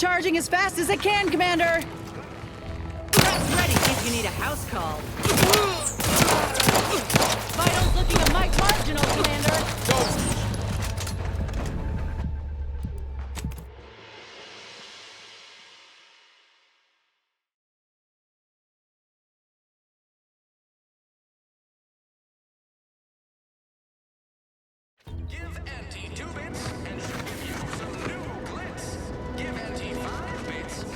Recharging as fast as I can, Commander! Press ready if you need a house call. Vitals looking a mite marginal, Commander. Ghost! Give Auntie 2 bits and she'll give you some new glitz. Give Auntie 5 bits and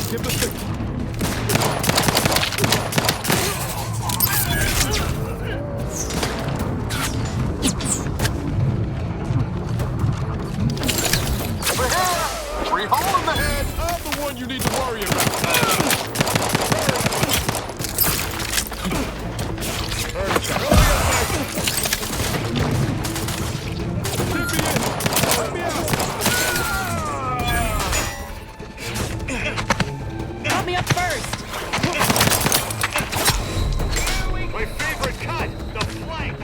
Give the stick. We're here! Free hole in the head! I'm the one you need to worry about. Let me out! Help me up first! my favorite cut, the flank.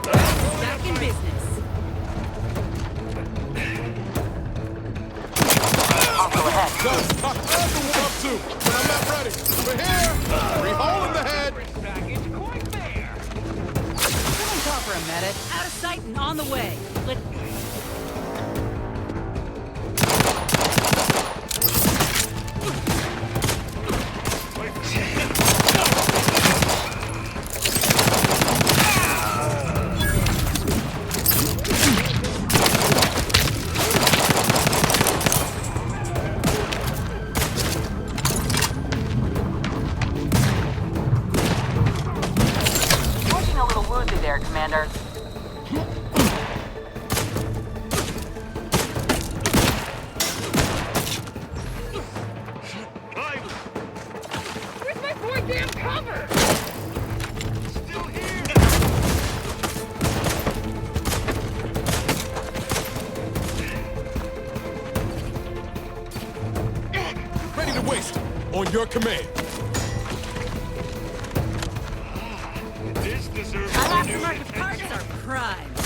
Back in business. Ghost, I'm the one up too, but I'm not ready. We're here! Free hole in the head! Someone call for a medic. Out of sight and on the way. Looking a little woozy there, Commander. Where's my boy damn cover? Still here. Ready to waste. On your command. This deserves Our a new aftermarket parts are prime. To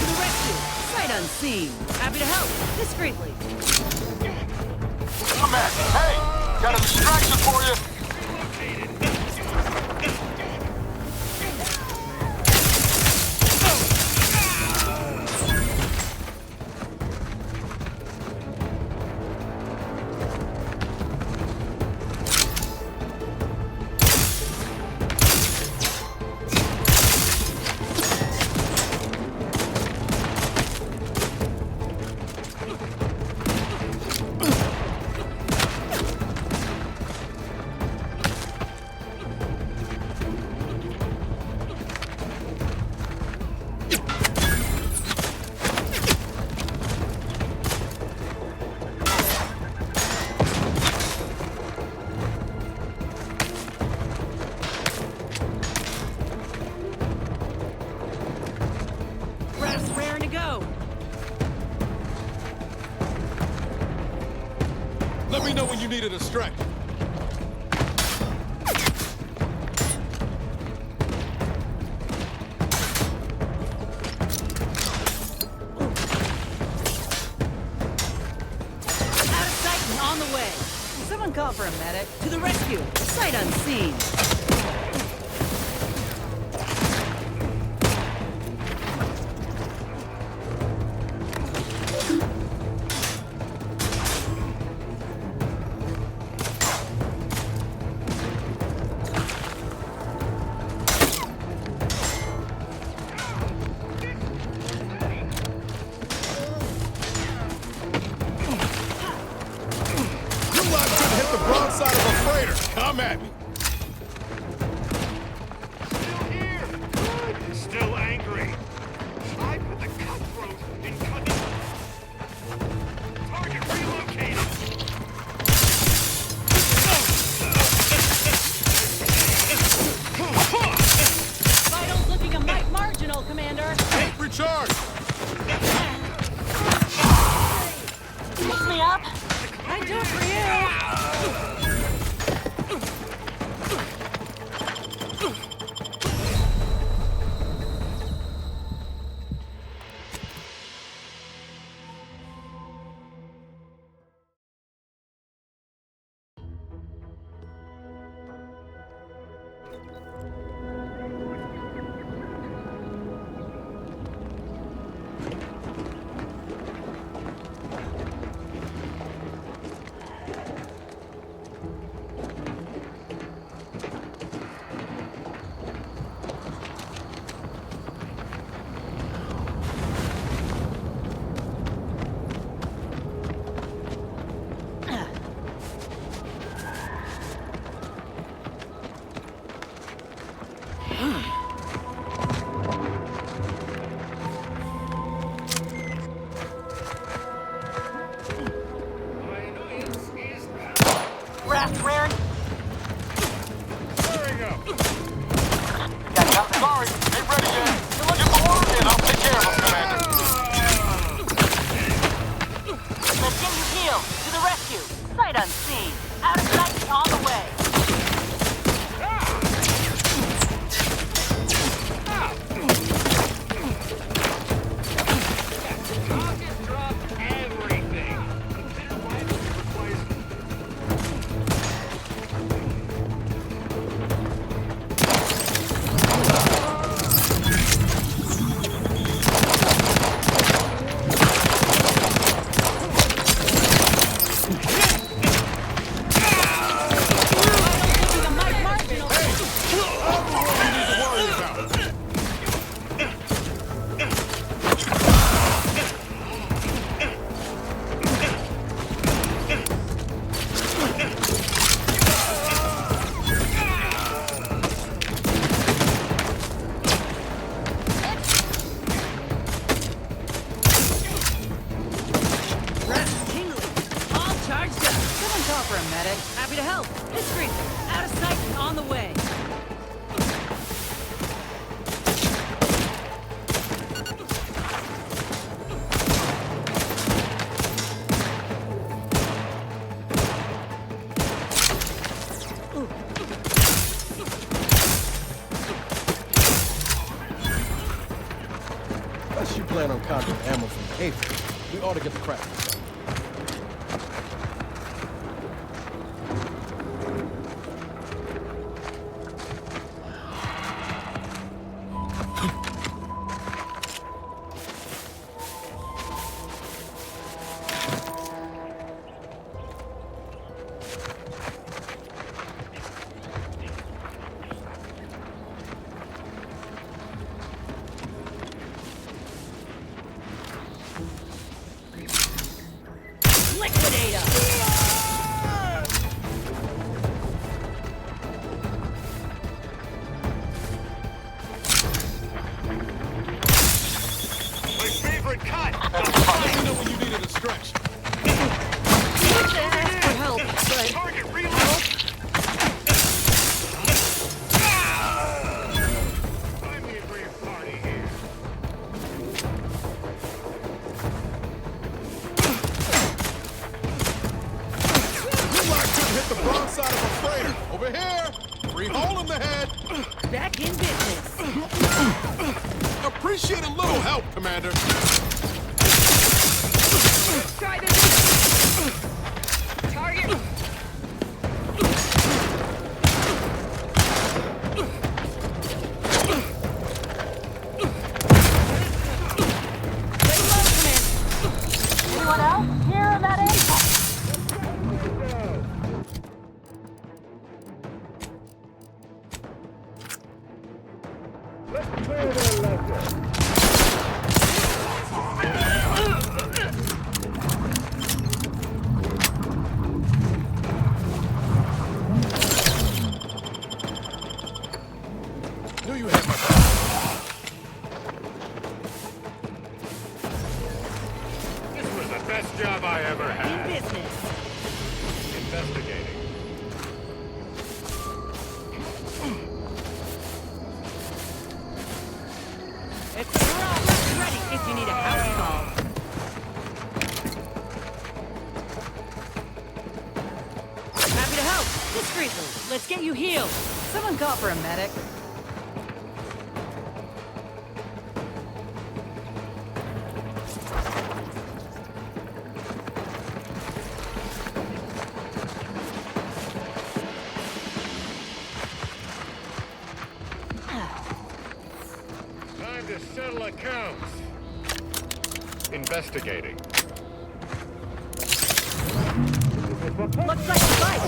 the rescue. Sight unseen. Happy to help. Discreetly. Command, hey! Got a distraction for you! needed a stretch. Out of sight and on the way. Someone call for a medic. To the rescue. Sight unseen. Side of a freighter. Come at me. Still here. Good. Still angry. I put the cutthroat in cutting. Target relocated. Vitals looking a mite marginal, Commander. Tank recharge. Pick me up. I'd do it for you. Raft rearing. Hurrying up. Got you. Sorry, ain't ready yet. Give the word and I'll take care of him, Commander. Let's get you healed. To the rescue. Sight unseen. Out of sight and on the way. Target drop everything. Consider rifle replacement. Looking a mite marginal. You need to worry about. Rest tingly. All charged up. Someone call for a medic. Happy to help. Discreetly. Out of sight and on the way. Unless you plan on conjuring ammo from the April, we ought to get the crap. wrong side of a freighter. Over here. Free hole in the head. Back in business. Appreciate a little help, Commander. Try this. Target. Anyone else hear that impact? Let's clear their ledger. Knew you had my back. This was the best job I ever In had. business. Investigating. It's all ready if you need a house call. Happy to help. Discreetly. Let's get you healed. Someone call for a medic. Time to settle accounts. Investigating. Looks like a fight.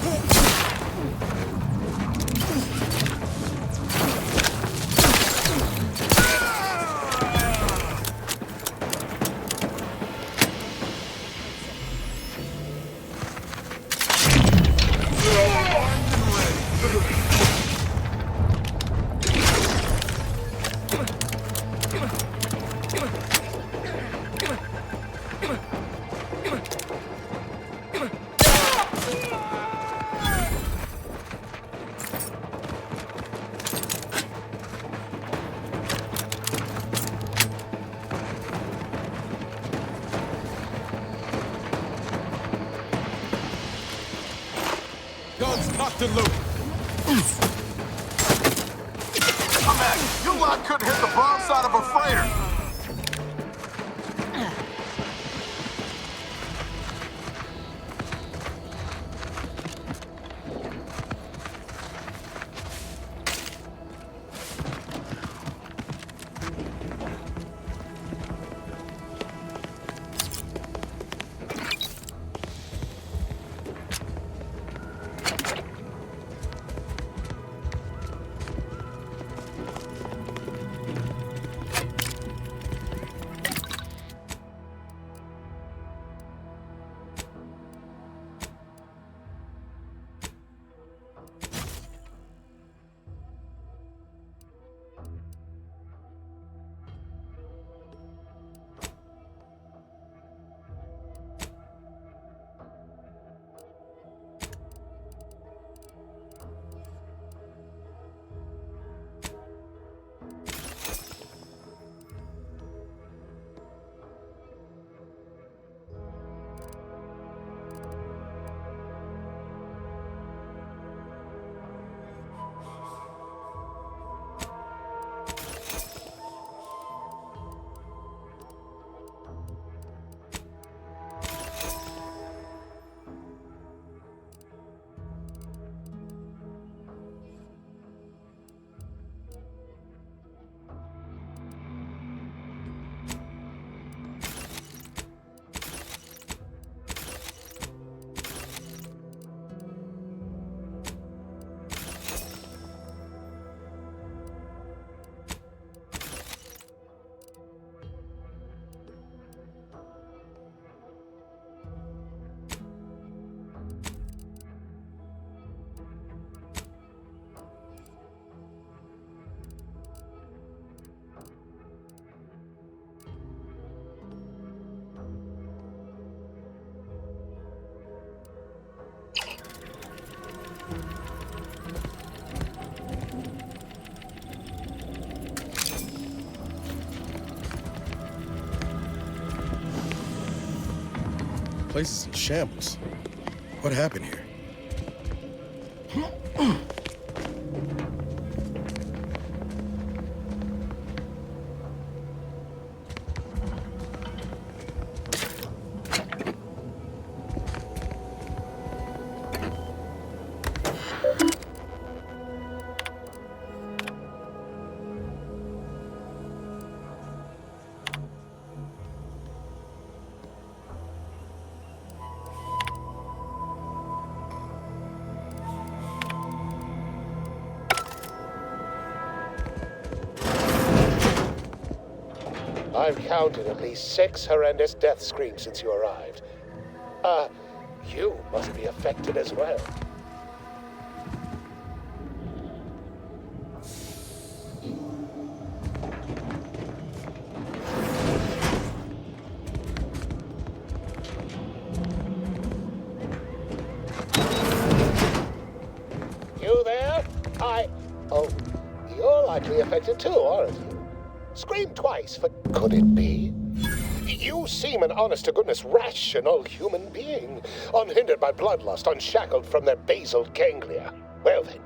Guns cocked and loaded. You lot couldn't hit the wrong side of a freighter. Place is in shambles. What happened here? I've counted at least 6 horrendous death screams since you arrived. You must be affected as well. You there? Oh, you're likely affected too, aren't you? Scream twice, for could it be? You seem an honest-to-goodness rational human being, unhindered by bloodlust, unshackled from their basal ganglia. Well then,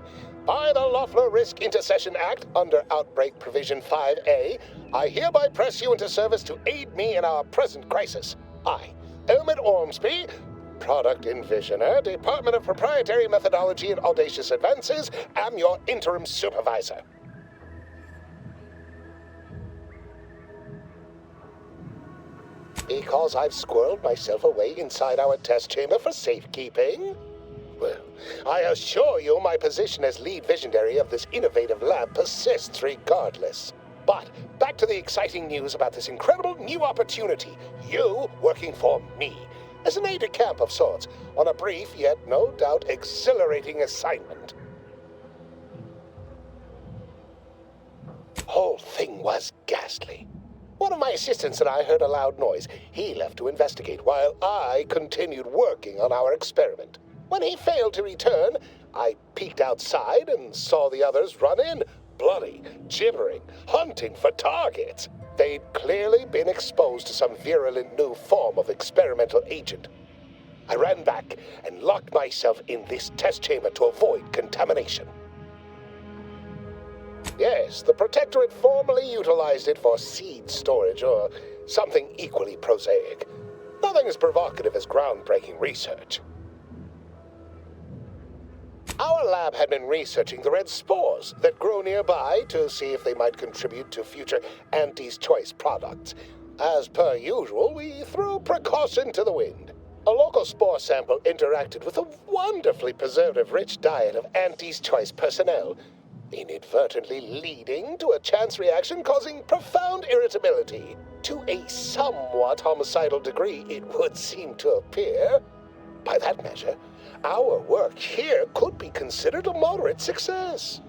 by the Loeffler Risk Intercession Act, under Outbreak Provision 5A, I hereby press you into service to aid me in our present crisis. I, Elman Ormsby, Product Envisioner, Department of Proprietary Methodology and Audacious Advances, am your interim supervisor. Because I've squirreled myself away inside our test chamber for safekeeping? Well, I assure you my position as lead visionary of this innovative lab persists regardless. But back to the exciting news about this incredible new opportunity. You working for me, as an aide-de-camp of sorts, on a brief yet no doubt exhilarating assignment. Whole thing was ghastly. One of my assistants and I heard a loud noise. He left to investigate while I continued working on our experiment. When he failed to return, I peeked outside and saw the others run in, bloody, gibbering, hunting for targets. They'd clearly been exposed to some virulent new form of experimental agent. I ran back and locked myself in this test chamber to avoid contamination. Yes, the Protectorate formerly utilized it for seed storage or something equally prosaic. Nothing as provocative as groundbreaking research. Our lab had been researching the red spores that grow nearby to see if they might contribute to future Auntie's Choice products. As per usual, we threw precaution to the wind. A local spore sample interacted with a wonderfully preservative-rich diet of Auntie's Choice personnel, inadvertently leading to a chance reaction causing profound irritability. To a somewhat homicidal degree, it would seem to appear. By that measure, our work here could be considered a moderate success.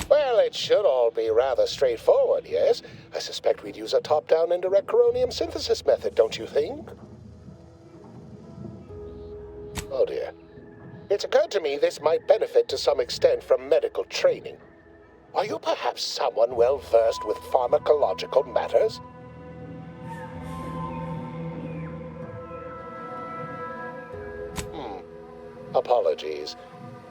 Well, it should all be rather straightforward, yes? I suspect we'd use a top-down indirect coronium synthesis method, don't you think? Oh dear. It's occurred to me this might benefit to some extent from medical training. Are you perhaps someone well-versed with pharmacological matters? Apologies.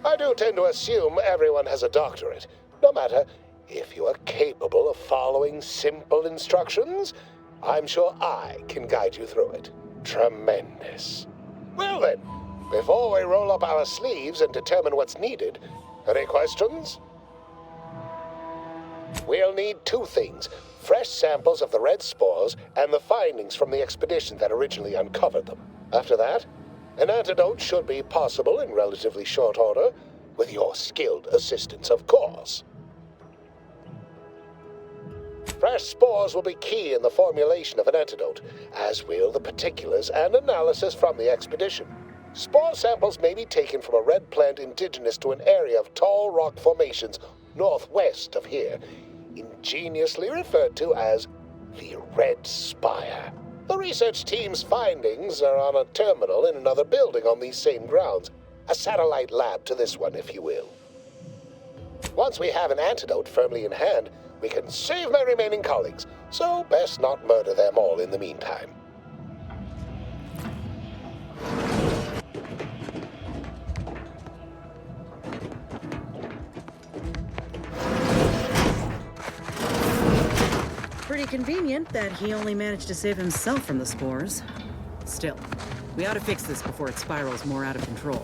I do tend to assume everyone has a doctorate. No matter, if you are capable of following simple instructions, I'm sure I can guide you through it. Tremendous. Well then, before we roll up our sleeves and determine what's needed, any questions? We'll need 2 things: fresh samples of the red spores and the findings from the expedition that originally uncovered them. After that, an antidote should be possible in relatively short order, with your skilled assistance, of course. Fresh spores will be key in the formulation of an antidote, as will the particulars and analysis from the expedition. Spore samples may be taken from a red plant indigenous to an area of tall rock formations northwest of here, ingeniously referred to as the Red Spire. The research team's findings are on a terminal in another building on these same grounds, a satellite lab to this one, if you will. Once we have an antidote firmly in hand, we can save my remaining colleagues, so best not murder them all in the meantime. convenient that he only managed to save himself from the spores. Still, we ought to fix this before it spirals more out of control.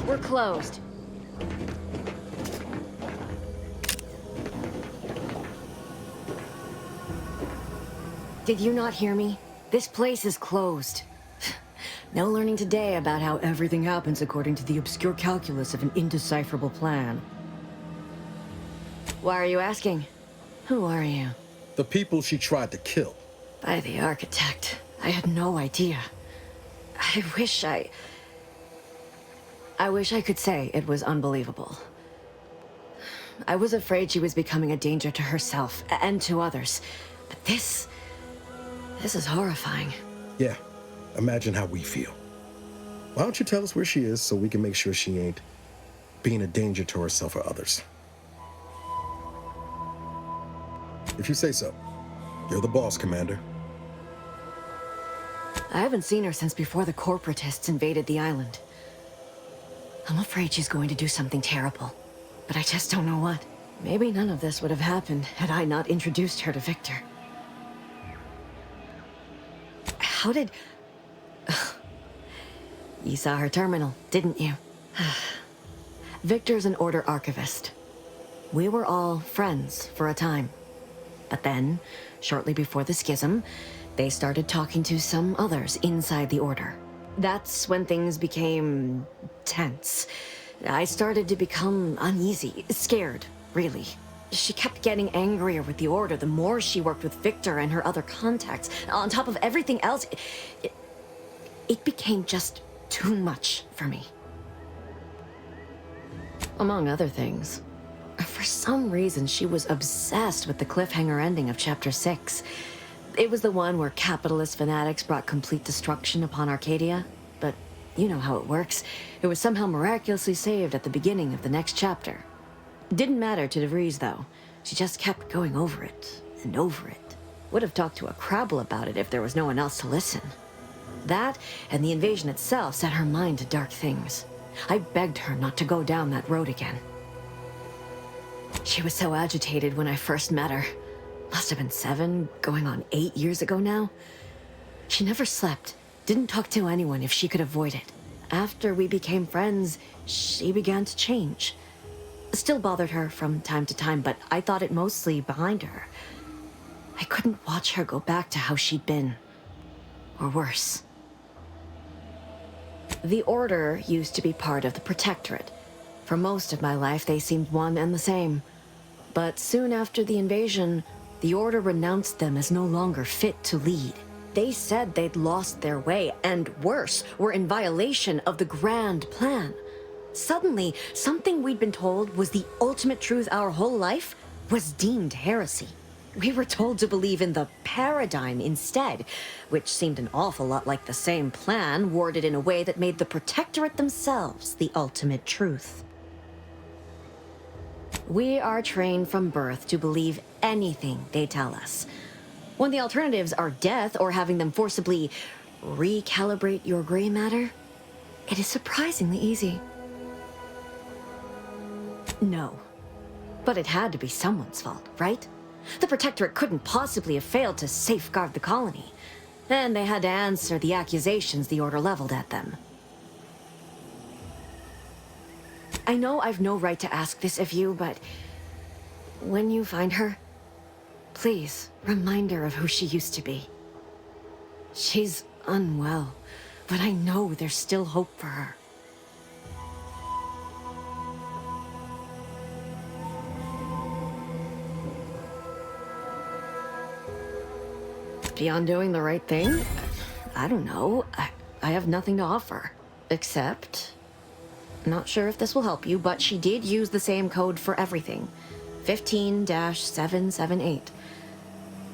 We're closed. Did you not hear me? This place is closed. No learning today about how everything happens according to the obscure calculus of an indecipherable plan. Why are you asking? Who are you? The people she tried to kill. By the architect. I had no idea. I wish I could say it was unbelievable. I was afraid she was becoming a danger to herself and to others. But this is horrifying. Yeah, imagine how we feel. Why don't you tell us where she is so we can make sure she ain't being a danger to herself or others? If you say so. You're the boss, Commander. I haven't seen her since before the corporatists invaded the island. I'm afraid she's going to do something terrible, but I just don't know what. Maybe none of this would have happened had I not introduced her to Victor. How did... You saw her terminal, didn't you? Victor's an Order archivist. We were all friends for a time. But then, shortly before the schism, they started talking to some others inside the Order. That's when things became tense. I started to become uneasy, scared, really. She kept getting angrier with the Order the more she worked with Victor and her other contacts. On top of everything else, it became just too much for me. Among other things, for some reason she was obsessed with the cliffhanger ending of Chapter 6. It was the one where capitalist fanatics brought complete destruction upon Arcadia, but you know how it works. It was somehow miraculously saved at the beginning of the next chapter. Didn't matter to DeVries, though. She just kept going over it and over it. Would have talked to a Crabble about it if there was no one else to listen. That and the invasion itself set her mind to dark things. I begged her not to go down that road again. She was so agitated when I first met her. Must have been 7, going on 8 years ago now. She never slept, didn't talk to anyone if she could avoid it. After we became friends, she began to change. Still bothered her from time to time, but I thought it mostly behind her. I couldn't watch her go back to how she'd been. Or worse. The Order used to be part of the Protectorate. For most of my life, they seemed one and the same. But soon after the invasion, the Order renounced them as no longer fit to lead. They said they'd lost their way, and worse, were in violation of the grand plan. Suddenly, something we'd been told was the ultimate truth our whole life was deemed heresy. We were told to believe in the paradigm instead, which seemed an awful lot like the same plan, worded in a way that made the Protectorate themselves the ultimate truth. We are trained from birth to believe anything they tell us. When the alternatives are death or having them forcibly recalibrate your gray matter, it is surprisingly easy. No. But it had to be someone's fault, right? The Protectorate couldn't possibly have failed to safeguard the colony. And they had to answer the accusations the Order leveled at them. I know I've no right to ask this of you, but when you find her, please remind her of who she used to be. She's unwell, but I know there's still hope for her. Beyond doing the right thing? I don't know. I have nothing to offer. Except... Not sure if this will help you, but she did use the same code for everything. 15-778.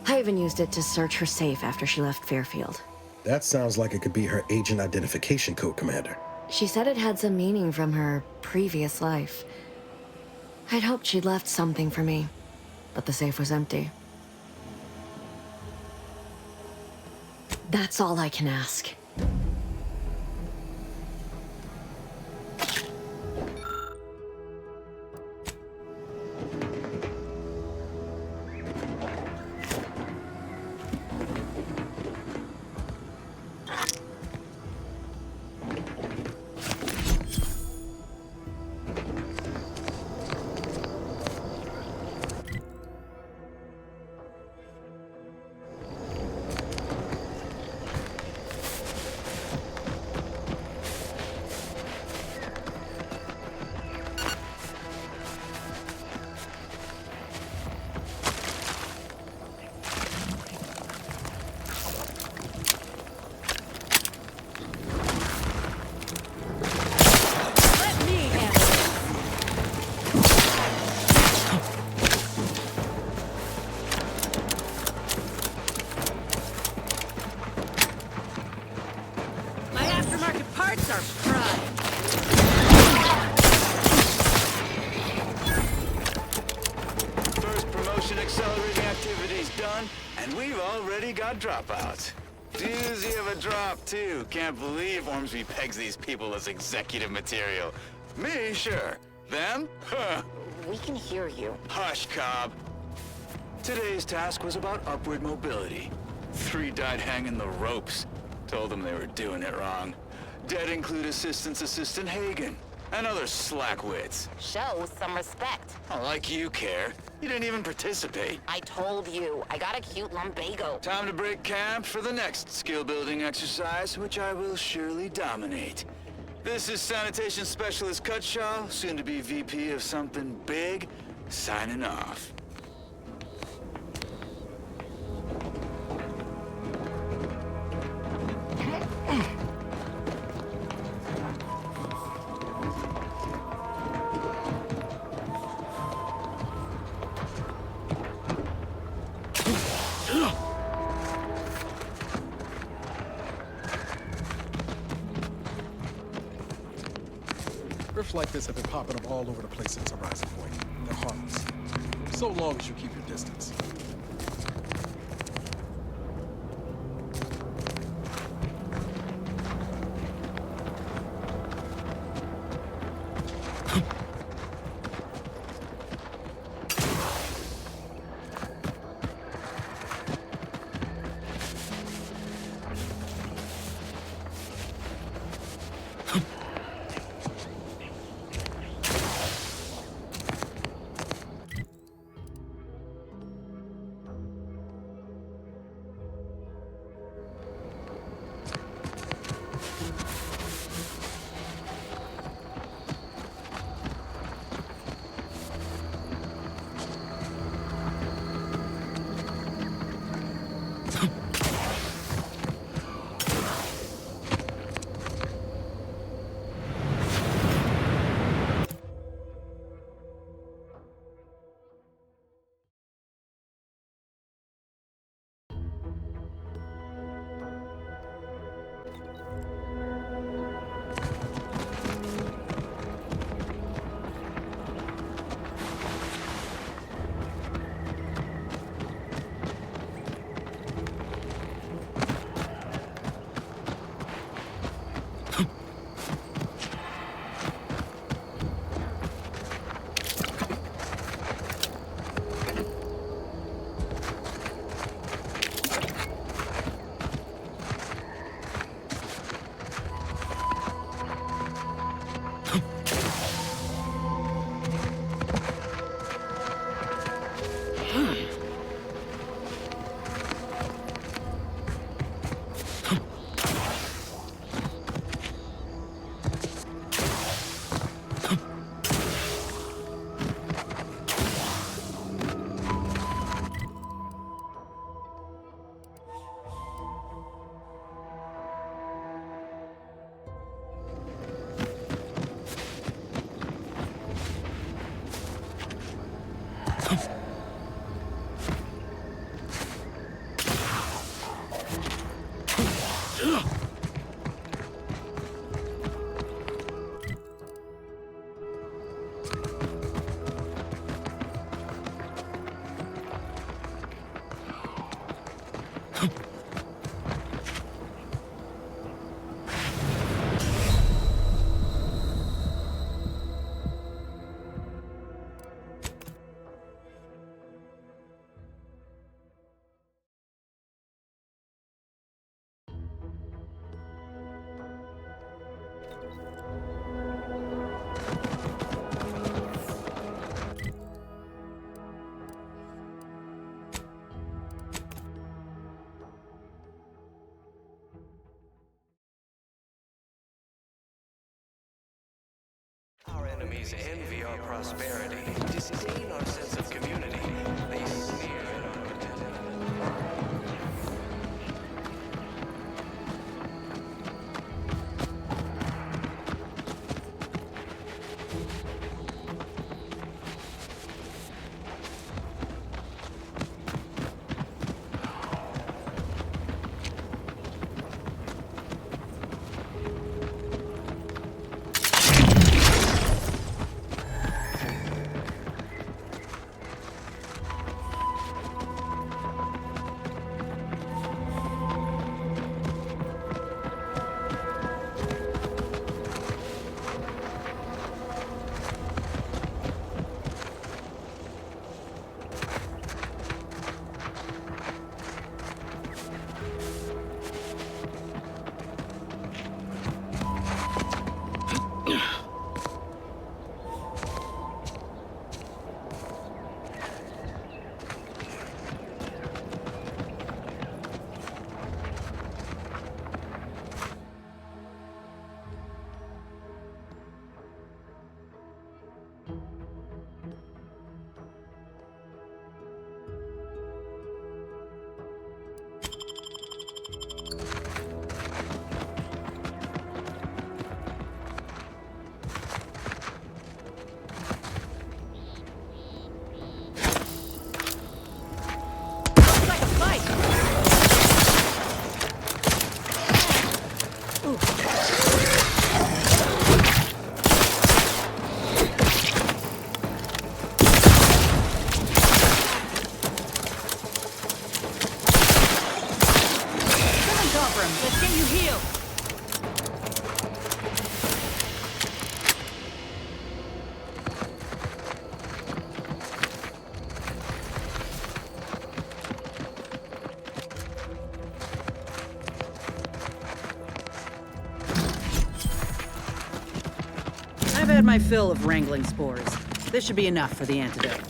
I even used it to search her safe after she left Fairfield. That sounds like it could be her agent identification code, Commander. She said it had some meaning from her previous life. I'd hoped she'd left something for me, but the safe was empty. That's all I can ask. Dropouts. Doozy of a drop, too. Can't believe Ormsby pegs these people as executive material. Me, sure. Them? Huh. We can hear you. Hush, Cobb. Today's task was about upward mobility. 3 died hanging the ropes. Told them they were doing it wrong. Dead include Assistant Hagen. And other slackwits. Show some respect. Oh, like you care. You didn't even participate. I told you, I got a cute lumbago. Time to break camp for the next skill-building exercise, which I will surely dominate. This is Sanitation Specialist Cutshaw, soon to be VP of something big, signing off. Rifts like this have been popping up all over the place since Horizon Point. They're harmless. So long as you keep your distance. Our enemies envy our prosperity, disdain our sense of community. They sneer at our contentment. Let's get you healed. I've had my fill of wrangling spores. This should be enough for the antidote.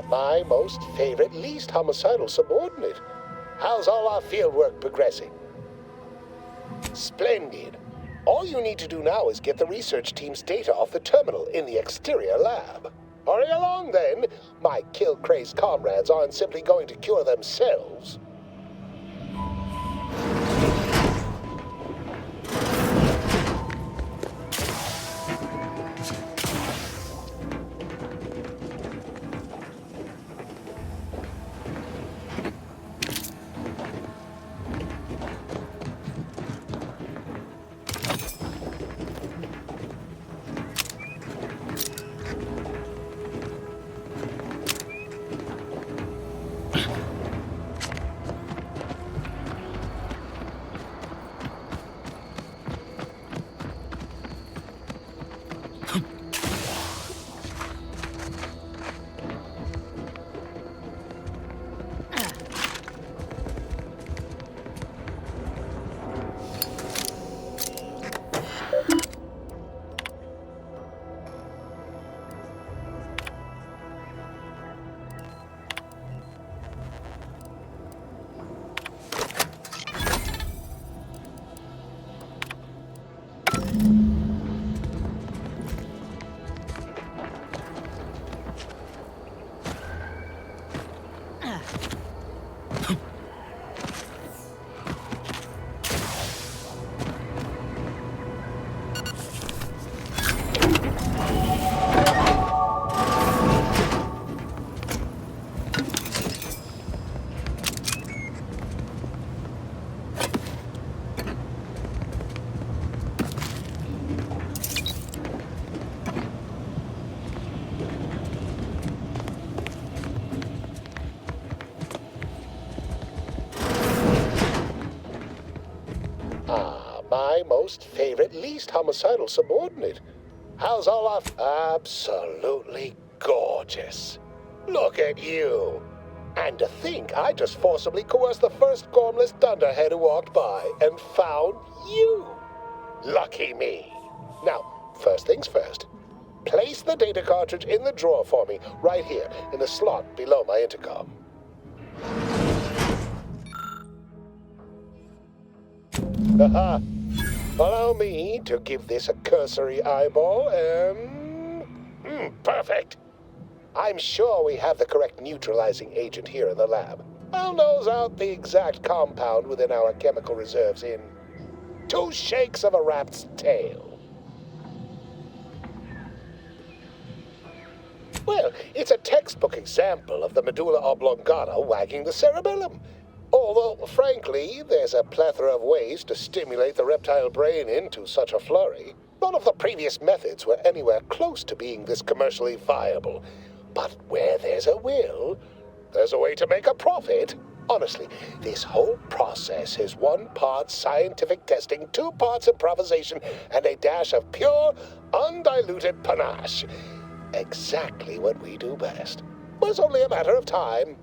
My most favorite, least homicidal subordinate. How's all our field work progressing? Splendid. All you need to do now is get the research team's data off the terminal in the exterior lab. Hurry along, then. My kill-crazed comrades aren't simply going to cure themselves. my most favorite, least homicidal subordinate. How's all our... Absolutely gorgeous. Look at you. And to think I just forcibly coerced the first gormless dunderhead who walked by and found you. Lucky me. Now, first things first. Place the data cartridge in the drawer for me, right here, in the slot below my intercom. Haha. Allow me to give this a cursory eyeball, and... perfect. I'm sure we have the correct neutralizing agent here in the lab. I'll nose out the exact compound within our chemical reserves in 2 shakes of a rat's tail. Well, it's a textbook example of the medulla oblongata wagging the cerebellum. Although, frankly, there's a plethora of ways to stimulate the reptile brain into such a flurry. None of the previous methods were anywhere close to being this commercially viable. But where there's a will, there's a way to make a profit. Honestly, this whole process is 1 part scientific testing, 2 parts improvisation, and a dash of pure, undiluted panache. Exactly what we do best. Was only a matter of time.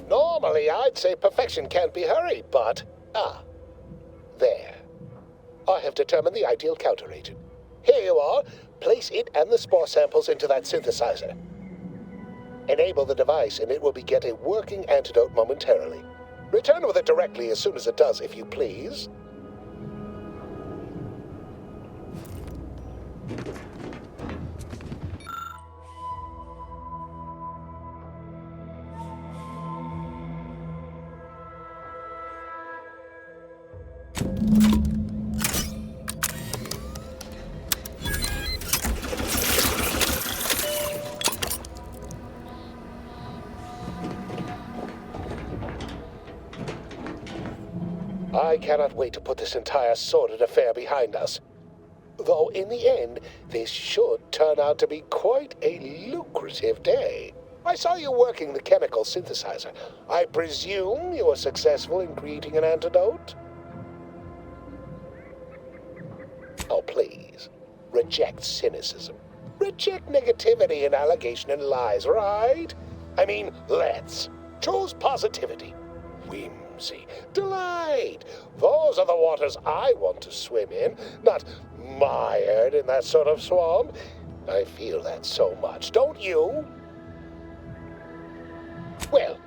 Normally, I'd say perfection can't be hurried, but... there. I have determined the ideal counteragent. Here you are. Place it and the spore samples into that synthesizer. Enable the device and it will beget a working antidote momentarily. Return with it directly as soon as it does, if you please. I cannot wait to put this entire sordid affair behind us. Though in the end, this should turn out to be quite a lucrative day. I saw you working the chemical synthesizer. I presume you were successful in creating an antidote? Oh, please. Reject cynicism. Reject negativity and allegation and lies, right? I mean, let's. Choose positivity. Whimsy. Delight. Those are the waters I want to swim in, not mired in that sort of swamp. I feel that so much, don't you? Well,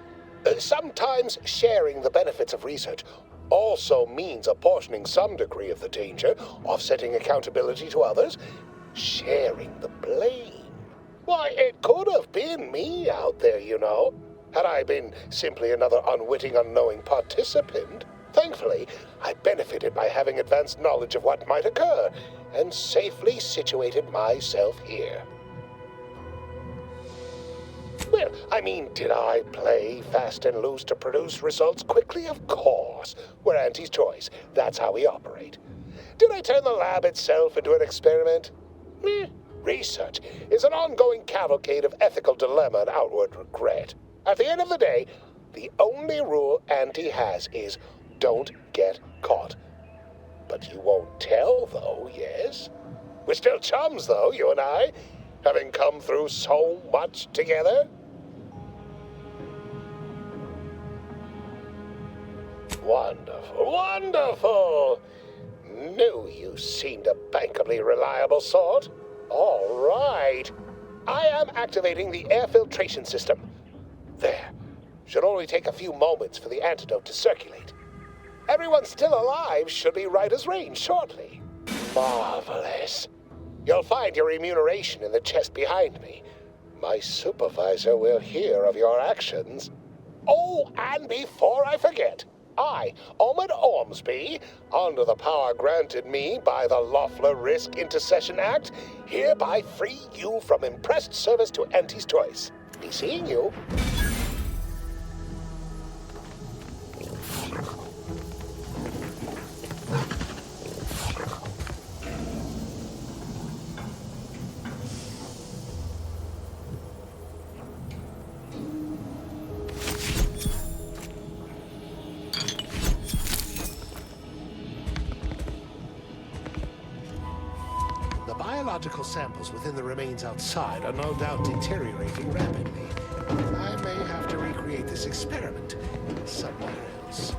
sometimes sharing the benefits of research also means apportioning some degree of the danger, offsetting accountability to others, sharing the blame. Why, it could have been me out there, you know, had I been simply another unwitting, unknowing participant. Thankfully, I benefited by having advanced knowledge of what might occur, and safely situated myself here. Well, I mean, did I play fast and loose to produce results quickly? Of course. We're Auntie's choice. That's how we operate. Did I turn the lab itself into an experiment? Research is an ongoing cavalcade of ethical dilemma and outward regret. At the end of the day, the only rule Auntie has is don't get caught. But you won't tell, though, yes? We're still chums, though, you and I, having come through so much together. Wonderful, wonderful! Knew you seemed a bankably reliable sort. All right. I am activating the air filtration system. There. Should only take a few moments for the antidote to circulate. Everyone still alive should be right as rain shortly. Marvelous. You'll find your remuneration in the chest behind me. My supervisor will hear of your actions. Oh, and before I forget, I, Omid Ormsby, under the power granted me by the Loeffler Risk Intercession Act, hereby free you from impressed service to Auntie's choice. Be seeing you. biological samples within the remains outside are no doubt deteriorating rapidly. I may have to recreate this experiment somewhere else.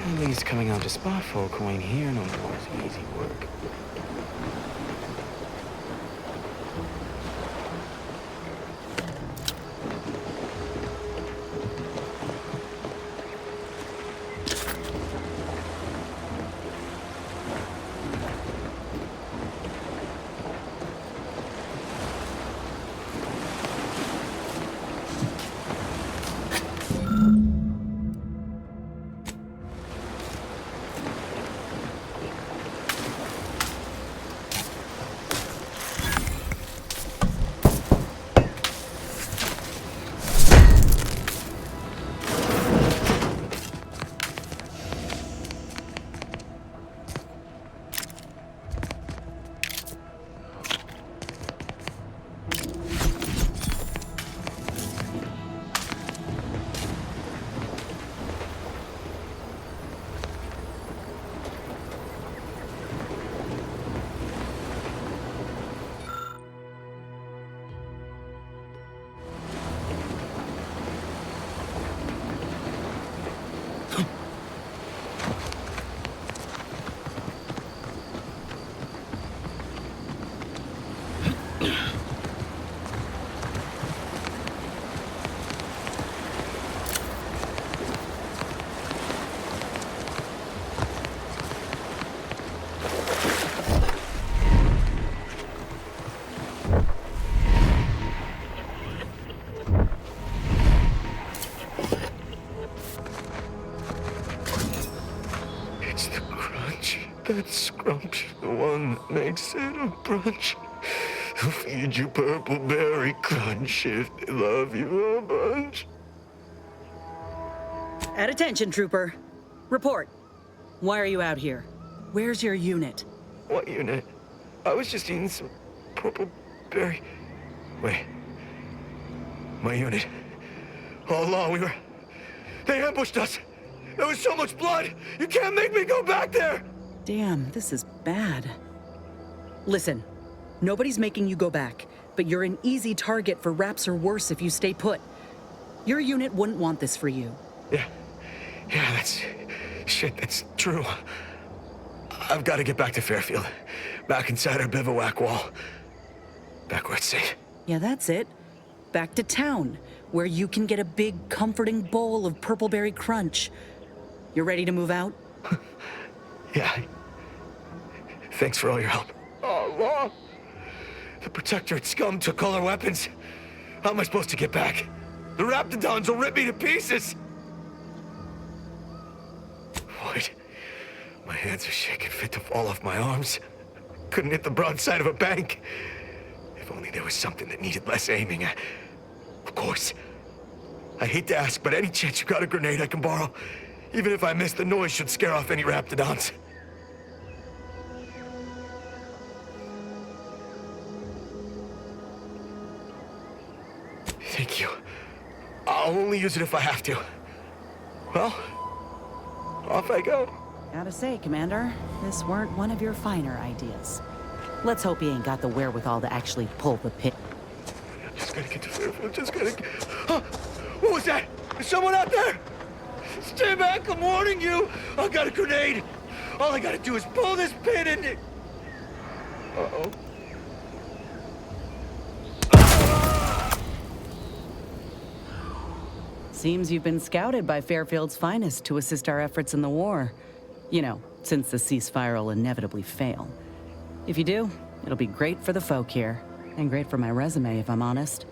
At least coming out to spot folk who ain't here no more is easy work. that scrumptious, the one that makes it a brunch. Who'll feed you purple berry crunch if they love you a bunch. At attention, Trooper. Report. Why are you out here? Where's your unit? What unit? I was just eating some purple berry. Wait. My unit. All along, they ambushed us. There was so much blood. You can't make me go back there. Damn, this is bad. Listen, nobody's making you go back, but you're an easy target for raps or worse if you stay put. Your unit wouldn't want this for you. Yeah, that's true. I've got to get back to Fairfield. Back inside our bivouac wall. Back where it's safe. Yeah, that's it. Back to town, where you can get a big, comforting bowl of purpleberry crunch. You ready to move out? Yeah. Thanks for all your help. Oh, Law! The Protectorate scum took all our weapons. How am I supposed to get back? The Raptidons will rip me to pieces! Lloyd, my hands are shaking fit to fall off my arms. Couldn't hit the broadside of a bank. If only there was something that needed less aiming. Of course. I hate to ask, but any chance you got a grenade I can borrow? Even if I miss, the noise should scare off any Raptidons. Thank you. I'll only use it if I have to. Well, off I go. Gotta say, Commander, this weren't one of your finer ideas. Let's hope he ain't got the wherewithal to actually pull the pin. Just gotta get to Fairfield, just gotta get... Huh? What was that? Is someone out there? Stay back, I'm warning you! I got a grenade! All I gotta do is pull this pin and... Uh-oh. Seems you've been scouted by Fairfield's finest to assist our efforts in the war. You know, since the ceasefire will inevitably fail. If you do, it'll be great for the folk here. And great for my resume, if I'm honest.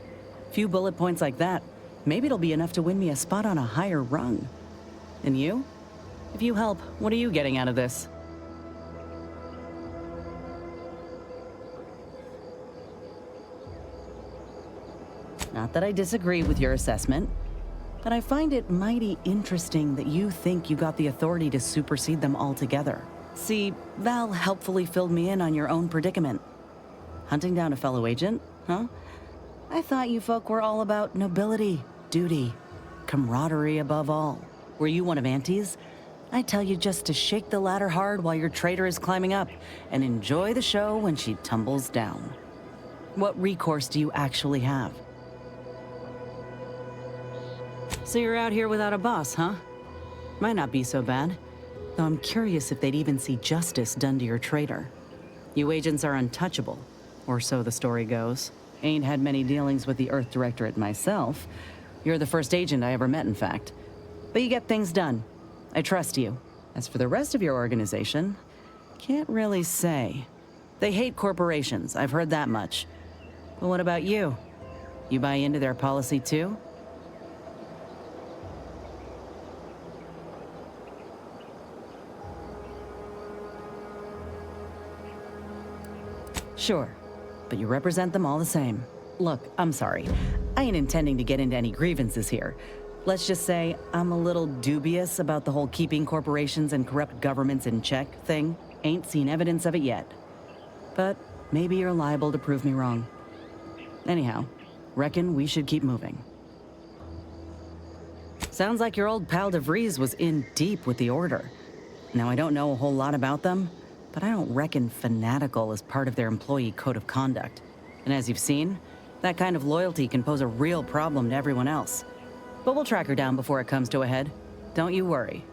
Few bullet points like that, maybe it'll be enough to win me a spot on a higher rung. And you? If you help, what are you getting out of this? Not that I disagree with your assessment, but I find it mighty interesting that you think you got the authority to supersede them altogether. See, Val helpfully filled me in on your own predicament. Hunting down a fellow agent, huh? I thought you folk were all about nobility, duty, camaraderie above all. Were you one of Auntie's? I tell you just to shake the ladder hard while your traitor is climbing up, and enjoy the show when she tumbles down. What recourse do you actually have? So you're out here without a boss, huh? Might not be so bad. Though I'm curious if they'd even see justice done to your traitor. You agents are untouchable, or so the story goes. Ain't had many dealings with the Earth Directorate myself. You're the first agent I ever met, in fact. But you get things done. I trust you. As for the rest of your organization, can't really say. They hate corporations, I've heard that much. But what about you? You buy into their policy too? Sure, but you represent them all the same. Look, I'm sorry. I ain't intending to get into any grievances here. Let's just say I'm a little dubious about the whole keeping corporations and corrupt governments in check thing. Ain't seen evidence of it yet. But maybe you're liable to prove me wrong. Anyhow, reckon we should keep moving. Sounds like your old pal DeVries was in deep with the Order. Now, I don't know a whole lot about them, but I don't reckon fanatical is part of their employee code of conduct. And as you've seen, that kind of loyalty can pose a real problem to everyone else. But we'll track her down before it comes to a head. Don't you worry.